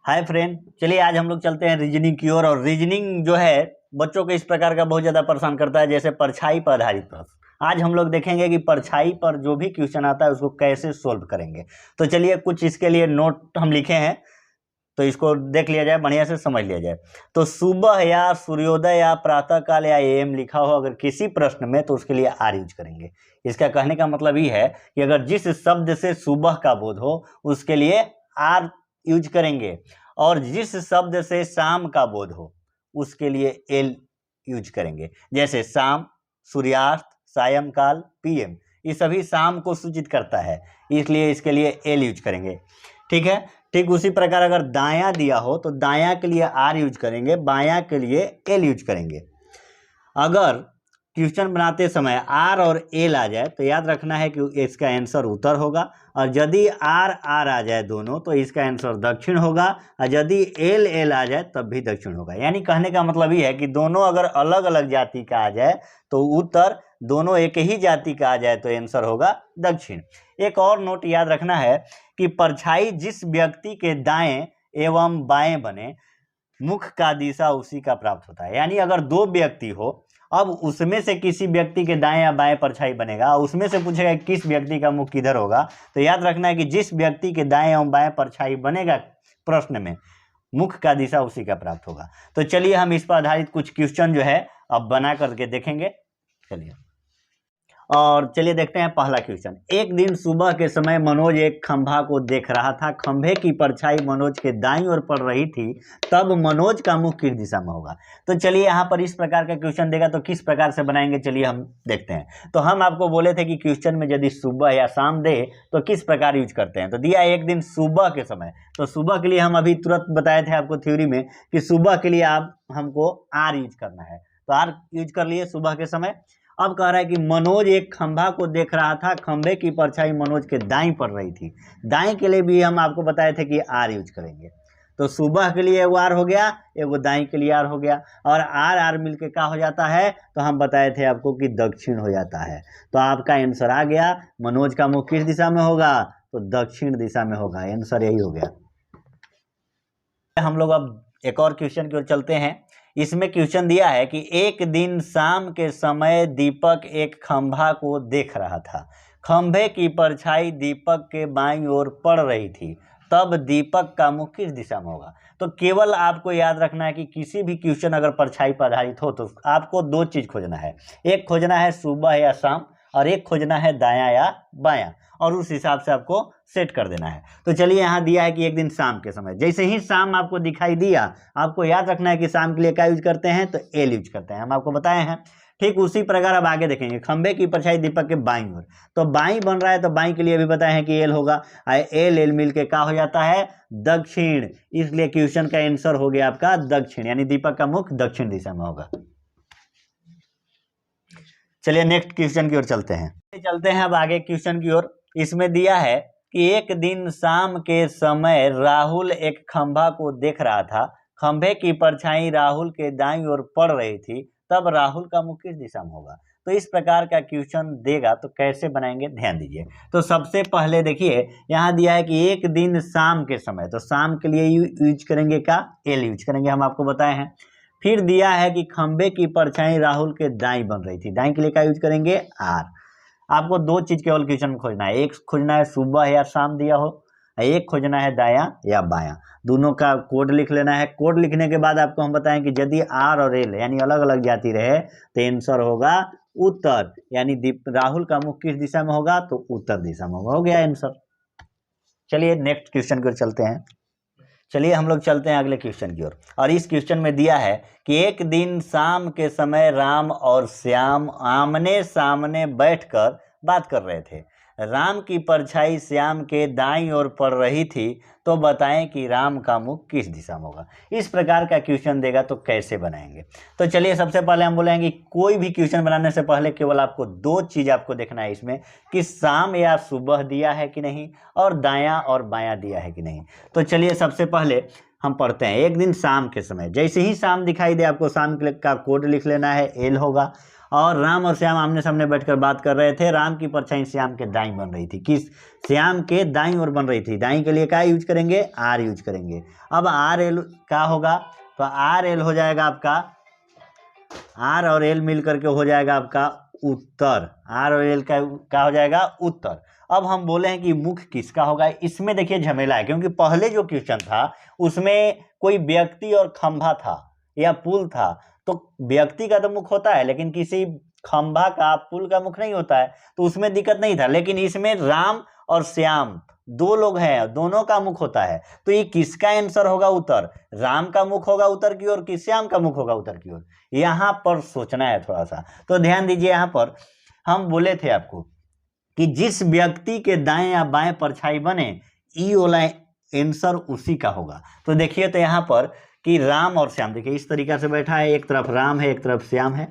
Hi friend, चलिए आज हम लोग चलते हैं रीजनिंग की ओर। और रीजनिंग जो है बच्चों को इस प्रकार का बहुत ज़्यादा परेशान करता है, जैसे परछाई पर आधारित प्रश्न। आज हम लोग देखेंगे कि परछाई पर जो भी क्वेश्चन आता है उसको कैसे सोल्व करेंगे। तो चलिए कुछ इसके लिए नोट हम लिखे हैं, तो इसको देख लिया जाए, बढ़िया से समझ लिया जाए। तो सुबह या सूर्योदय या प्रातःकाल या एएम लिखा हो अगर किसी प्रश्न में, तो उसके लिए आर यूज करेंगे। इसका कहने का मतलब ये है कि अगर जिस शब्द से सुबह का बोध हो उसके लिए आर यूज करेंगे, और जिस शब्द से शाम का बोध हो उसके लिए एल यूज करेंगे। जैसे शाम, सूर्यास्त, सायंकाल, पीएम, ये सभी शाम को सूचित करता है, इसलिए इसके लिए एल यूज करेंगे। ठीक है। ठीक उसी प्रकार अगर दायां दिया हो तो दायां के लिए आर यूज करेंगे, बायां के लिए एल यूज करेंगे। अगर क्वेश्चन बनाते समय आर और एल आ जाए तो याद रखना है कि इसका आंसर उत्तर होगा, और यदि आर आर आ जाए दोनों तो इसका आंसर दक्षिण होगा, और यदि एल एल आ जाए तब भी दक्षिण होगा। यानी कहने का मतलब ये है कि दोनों अगर अलग अलग जाति का आ जाए तो उत्तर, दोनों एक ही जाति का आ जाए तो आंसर होगा दक्षिण। एक और नोट याद रखना है कि परछाई जिस व्यक्ति के दाएं एवं बाएं बने, मुख का दिशा उसी का प्राप्त होता है। यानी अगर दो व्यक्ति हो, अब उसमें से किसी व्यक्ति के दाएं या बाएं परछाई बनेगा, उसमें से पूछेगा किस व्यक्ति का मुख किधर होगा, तो याद रखना है कि जिस व्यक्ति के दाएं एवं बाएं परछाई बनेगा प्रश्न में, मुख का दिशा उसी का प्राप्त होगा। तो चलिए हम इस पर आधारित कुछ क्वेश्चन जो है अब बना करके देखेंगे। चलिए और चलिए देखते हैं पहला क्वेश्चन। एक दिन सुबह के समय मनोज एक खंभा को देख रहा था। खंभे की परछाई मनोज के दाईं ओर पड़ रही थी, तब मनोज का मुख किस दिशा में होगा। तो चलिए यहाँ पर इस प्रकार का क्वेश्चन देगा तो किस प्रकार से बनाएंगे, चलिए हम देखते हैं। तो हम आपको बोले थे कि क्वेश्चन में यदि सुबह या शाम दे तो किस प्रकार यूज करते हैं। तो दिया एक दिन सुबह के समय, तो सुबह के लिए हम अभी तुरंत बताए थे आपको थ्योरी में कि सुबह के लिए आप हमको आर यूज करना है, तो आर यूज कर लिए सुबह के समय। अब कह रहा है कि मनोज एक खंभा को देख रहा था, खंभे की परछाई मनोज के दाईं पड़ रही थी। दाईं के लिए भी हम आपको बताए थे कि आर यूज करेंगे। तो सुबह के लिए एगो आर हो गया, एगो दाईं के लिए आर हो गया, और आर आर मिलके क्या हो जाता है, तो हम बताए थे आपको कि दक्षिण हो जाता है। तो आपका आंसर आ गया, मनोज का मुख किस दिशा में होगा, तो दक्षिण दिशा में होगा। आंसर यही हो गया। हम लोग अब एक और क्वेश्चन की ओर चलते हैं। इसमें क्वेश्चन दिया है कि एक दिन शाम के समय दीपक एक खंभा को देख रहा था। खंभे की परछाई दीपक के बाईं ओर पड़ रही थी, तब दीपक का मुख किस दिशा में होगा। तो केवल आपको याद रखना है कि किसी भी क्वेश्चन अगर परछाई पर आधारित हो तो आपको दो चीज खोजना है। एक खोजना है सुबह या शाम, और एक खोजना है दायां या बायां, और उस हिसाब से आपको सेट कर देना है। तो चलिए यहाँ दिया है कि एक दिन शाम के समय, जैसे ही शाम आपको दिखाई दिया, आपको याद रखना है कि शाम के लिए क्या यूज करते हैं, तो एल यूज करते हैं, हम आपको बताए हैं। ठीक उसी प्रकार अब आगे देखेंगे। खंबे की परछाई दीपक के बाईं ओर, तो बाईं बन रहा है तो बाईं के लिए भी बताए हैं कि एल होगा, एल एल मिल के क्या हो जाता है, दक्षिण। इसलिए क्वेश्चन का आंसर हो गया आपका दक्षिण, यानी दीपक का मुख दक्षिण दिशा में होगा। चलिए नेक्स्ट क्वेश्चन की ओर चलते हैं अब आगे क्वेश्चन की ओर। इसमें दिया है कि एक दिन शाम के समय राहुल एक खंभा को देख रहा था। खंभे की परछाई राहुल के दाईं ओर पड़ रही थी, तब राहुल का मुख किस दिशा में होगा। तो इस प्रकार का क्वेश्चन देगा तो कैसे बनाएंगे, ध्यान दीजिए। तो सबसे पहले देखिए यहाँ दिया है कि एक दिन शाम के समय, तो शाम के लिए यूज करेंगे क्या, एल यूज करेंगे, हम आपको बताए हैं। फिर दिया है कि खंबे की परछाई राहुल के दाईं बन रही थी, दाईं के लिए क्या यूज करेंगे, आर। आपको दो चीज केवल क्वेश्चन में खोजना है, एक खोजना है सुबह या शाम दिया हो, एक खोजना है दायां या बायां। दोनों का कोड लिख लेना है। कोड लिखने के बाद आपको हम बताएं कि यदि आर और एल यानी अलग अलग जाति रहे तो आंसर होगा उत्तर, यानी राहुल का मुख किस दिशा में होगा, तो उत्तर दिशा में होगा। हो गया आंसर। चलिए नेक्स्ट क्वेश्चन की ओर चलते हैं। चलिए हम लोग चलते हैं अगले क्वेश्चन की ओर। और इस क्वेश्चन में दिया है कि एक दिन शाम के समय राम और श्याम आमने सामने बैठकर बात कर रहे थे। राम की परछाई श्याम के दाईं ओर पड़ रही थी, तो बताएं कि राम का मुख किस दिशा में होगा। इस प्रकार का क्वेश्चन देगा तो कैसे बनाएंगे। तो चलिए सबसे पहले हम बोलेंगे कोई भी क्वेश्चन बनाने से पहले केवल आपको दो चीज आपको देखना है इसमें, कि शाम या सुबह दिया है कि नहीं, और दायां और बायां दिया है कि नहीं। तो चलिए सबसे पहले हम पढ़ते हैं। एक दिन शाम के समय, जैसे ही शाम दिखाई दे आपको शाम का कोड लिख लेना है, एल होगा। और राम और श्याम आमने सामने बैठकर बात कर रहे थे। राम की परछाई श्याम के दाईं बन रही थी, किस श्याम के दाईं ओर बन रही थी। दाईं के लिए क्या यूज करेंगे, आर यूज करेंगे। अब आर एल क्या होगा, तो आर एल हो जाएगा आपका, आर और एल मिल करके हो जाएगा आपका उत्तर। आर और एल का क्या हो जाएगा, उत्तर। अब हम बोले हैं कि मुख किसका होगा। इसमें देखिए झमेला है, क्योंकि पहले जो क्वेश्चन था उसमें कोई व्यक्ति और खंभा था या पुल था, तो व्यक्ति का तो मुख होता है लेकिन किसी खंभा का, पुल का मुख नहीं होता है, तो उसमें दिक्कत नहीं था। लेकिन इसमें राम और श्याम दो लोग हैं, दोनों का मुख होता है, तो ये किसका आंसर होगा, उत्तर। राम का मुख होगा उत्तर की ओर कि श्याम का मुख होगा उत्तर की ओर, यहाँ पर सोचना है थोड़ा सा। तो ध्यान दीजिए, यहाँ पर हम बोले थे आपको कि जिस व्यक्ति के दाएं या बाएं परछाई बने, ई वाला आंसर उसी का होगा। तो देखिए, तो यहाँ पर कि राम और श्याम, देखिए इस तरीका से बैठा है, एक तरफ राम है एक तरफ श्याम है।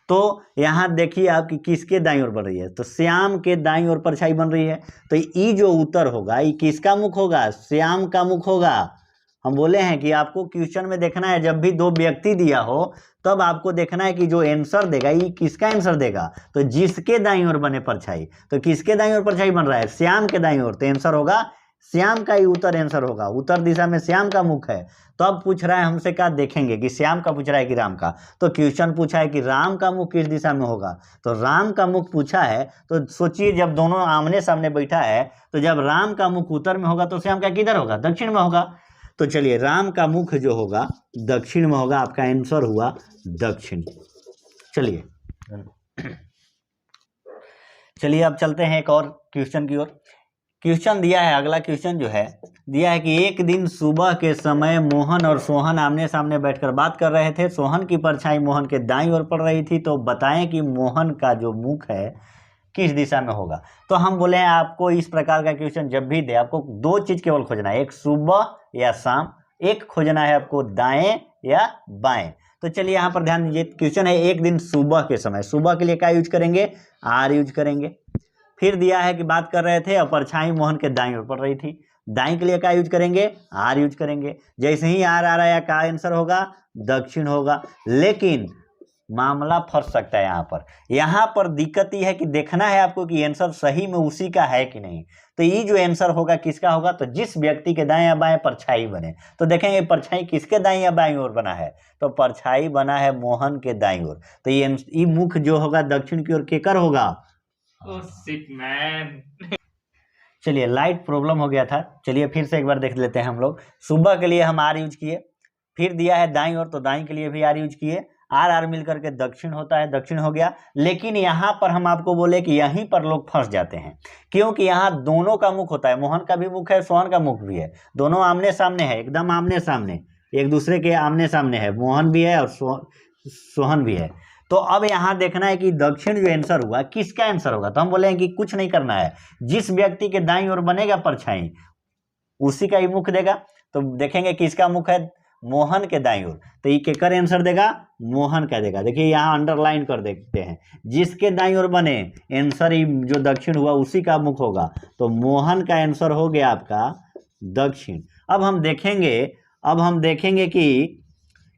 तो यहाँ देखिए आप कि किसके दाईं ओर बन रही है, तो श्याम के दाईं ओर परछाई बन रही है, तो ई जो उत्तर होगा ये किसका मुख होगा, श्याम का मुख होगा। हम बोले हैं कि आपको क्वेश्चन में देखना है, जब भी दो व्यक्ति दिया हो तब आपको देखना है कि जो आंसर देगा ये किसका आंसर देगा। तो जिसके दाईं ओर बने परछाई, तो किसके दाईं ओर परछाई बन रहा है, श्याम के दाईं ओर, तो आंसर होगा श्याम का ही उत्तर आंसर होगा। उत्तर दिशा में श्याम का मुख है। तो अब पूछ रहा है हमसे, क्या देखेंगे कि श्याम का पूछ रहा है कि राम का। तो क्वेश्चन पूछा है कि राम का मुख किस दिशा में होगा, तो राम का मुख पूछा है, तो सोचिए जब दोनों आमने सामने बैठा है, तो जब राम का मुख उत्तर में होगा तो श्याम का किधर होगा, दक्षिण में होगा। तो चलिए राम का मुख जो होगा दक्षिण में होगा, आपका आंसर हुआ दक्षिण। चलिए अब चलते हैं एक और क्वेश्चन की ओर। क्वेश्चन दिया है, अगला क्वेश्चन जो है दिया है कि एक दिन सुबह के समय मोहन और सोहन आमने सामने बैठकर बात कर रहे थे। सोहन की परछाई मोहन के दाईं ओर पड़ रही थी, तो बताएं कि मोहन का जो मुख है किस दिशा में होगा। तो हम बोले हैं आपको इस प्रकार का क्वेश्चन जब भी दे, आपको दो चीज केवल खोजना है, एक सुबह या शाम, एक खोजना है आपको दाएं या बाएं। तो चलिए यहाँ पर ध्यान दीजिए, क्वेश्चन है एक दिन सुबह के समय, सुबह के लिए क्या यूज करेंगे, आर यूज करेंगे। फिर दिया है कि बात कर रहे थे और परछाई मोहन के दाईं ओर पड़ रही थी, दाईं के लिए क्या यूज करेंगे, आर यूज करेंगे। जैसे ही आर आ रहा है क्या आंसर होगा, दक्षिण होगा। लेकिन मामला फंस सकता है यहाँ पर दिक्कत यह है कि देखना है आपको कि आंसर सही में उसी का है कि नहीं। तो ये जो आंसर होगा किसका होगा, तो जिस व्यक्ति के दाएं या बाएं परछाई बने। तो देखेंगे परछाई किसके दाएं या बाएं ओर बना है, तो परछाई बना है मोहन के दाईं ओर, तो ये मुख जो होगा दक्षिण की ओर केकर होगा। चलिए लाइट प्रॉब्लम हो गया था, चलिए फिर से एक बार देख लेते हैं हम लोग। सुबह के लिए हम आर यूज किए, फिर दिया है दाईं ओर, तो दाईं के लिए भी आर यूज किए, आर आर मिलकर के दक्षिण होता है, दक्षिण हो गया। लेकिन यहाँ पर हम आपको बोले कि यहीं पर लोग फंस जाते हैं, क्योंकि यहाँ दोनों का मुख होता है, मोहन का भी मुख है, सोहन का मुख भी है, दोनों आमने सामने है, एकदम आमने सामने, एक दूसरे के आमने सामने है, मोहन भी है और सोहन भी है। तो अब यहाँ देखना है कि दक्षिण जो आंसर हुआ किसका आंसर होगा। तो हम बोले हैं कि कुछ नहीं करना है, जिस व्यक्ति के दाईं ओर बनेगा परछाई उसी का ही मुख देगा। तो देखेंगे किसका मुख है, मोहन के दाईं ओर, तो ये केकर आंसर देगा, मोहन का देगा। देखिए यहाँ अंडरलाइन कर देखते हैं, जिसके दाईं ओर बने आंसर ही जो दक्षिण हुआ उसी का मुख होगा, तो मोहन का आंसर हो गया आपका दक्षिण। अब हम देखेंगे कि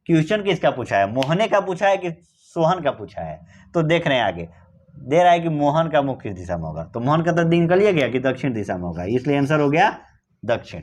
क्वेश्चन किसका पूछा है, मोहने का पूछा है कि सोहन का पूछा है। तो देख रहे हैं आगे दे रहा है कि मोहन का मुख किस दिशा में होगा, तो मोहन का तो निकल गया कि दक्षिण दिशा में होगा, इसलिए आंसर हो गया दक्षिण।